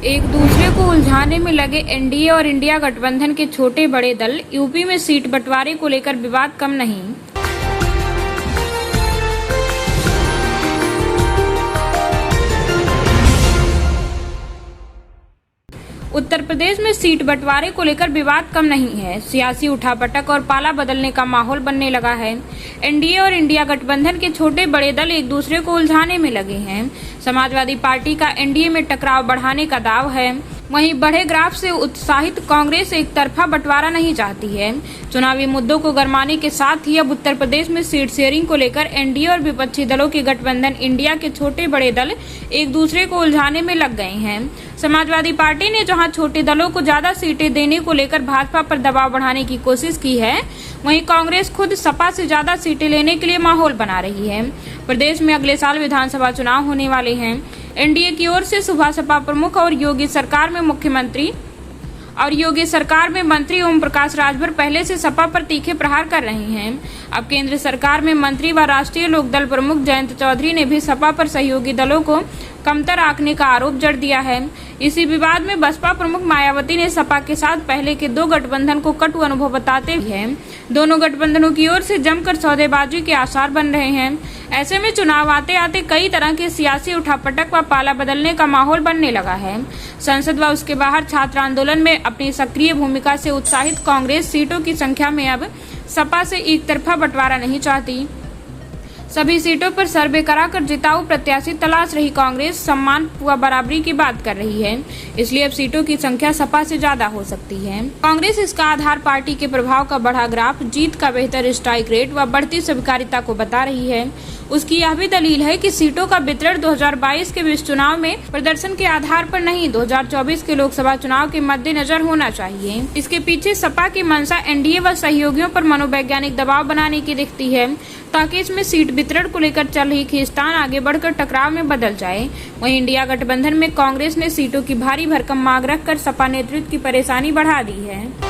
एक दूसरे को उलझाने में लगे एनडीए और इंडिया गठबंधन के छोटे बड़े दल, यूपी में सीट बंटवारे को लेकर विवाद कम नहीं। उत्तर प्रदेश में सीट बंटवारे को लेकर विवाद कम नहीं है। सियासी उठापटक और पाला बदलने का माहौल बनने लगा है। एनडीए और इंडिया गठबंधन के छोटे बड़े दल एक दूसरे को उलझाने में लगे हैं। समाजवादी पार्टी का एनडीए में टकराव बढ़ाने का दाव है। वहीं बढ़े ग्राफ से उत्साहित कांग्रेस एक तरफा बंटवारा नहीं चाहती है। चुनावी मुद्दों को गरमाने के साथ ही अब उत्तर प्रदेश में सीट शेयरिंग को लेकर एनडीए और विपक्षी दलों के गठबंधन इंडिया के छोटे बड़े दल एक दूसरे को उलझाने में लग गए हैं। समाजवादी पार्टी ने जहां छोटे दलों को ज्यादा सीटें देने को लेकर भाजपा पर दबाव बढ़ाने की कोशिश की है, वहीं कांग्रेस खुद सपा से ज्यादा सीटें लेने के लिए माहौल बना रही है। प्रदेश में अगले साल विधानसभा चुनाव होने वाले हैं। एनडीए की ओर से सुबह सपा प्रमुख और योगी सरकार में मंत्री ओम प्रकाश राजभर पहले से सपा पर तीखे प्रहार कर रहे हैं। अब केंद्र सरकार में मंत्री व राष्ट्रीय लोकदल प्रमुख जयंत चौधरी ने भी सपा पर सहयोगी दलों को कमतर आंकने का आरोप जड़ दिया है। इसी विवाद में बसपा प्रमुख मायावती ने सपा के साथ पहले के दो गठबंधन को कटु अनुभव बताते हुए दोनों गठबंधनों की ओर से जमकर सौदेबाजी के आसार बन रहे हैं। ऐसे में चुनाव आते आते कई तरह के सियासी उठापटक व पाला बदलने का माहौल बनने लगा है। संसद व उसके बाहर छात्र आंदोलन में अपनी सक्रिय भूमिका से उत्साहित कांग्रेस सीटों की संख्या में अब सपा से एक तरफा बंटवारा नहीं चाहती। सभी सीटों पर सर्वे कराकर जिताऊ प्रत्याशी तलाश रही कांग्रेस सम्मान व बराबरी की बात कर रही है। इसलिए अब सीटों की संख्या सपा से ज्यादा हो सकती है। कांग्रेस इसका आधार पार्टी के प्रभाव का बढ़ा ग्राफ, जीत का बेहतर स्ट्राइक रेट व बढ़ती स्वीकारिता को बता रही है। उसकी यह भी दलील है कि सीटों का वितरण 2022 के बीच चुनाव में प्रदर्शन के आधार पर नहीं, 2024 के लोकसभा चुनाव के मद्देनजर होना चाहिए। इसके पीछे सपा की मंशा एनडीए व सहयोगियों पर मनोवैज्ञानिक दबाव बनाने की दिखती है, ताकि इसमें सीट वितरण को लेकर चल रही खींचतान आगे बढ़कर टकराव में बदल जाए। वहीं इंडिया गठबंधन में कांग्रेस ने सीटों की भारी भरकम मांग रखकर सपा नेतृत्व की परेशानी बढ़ा दी है।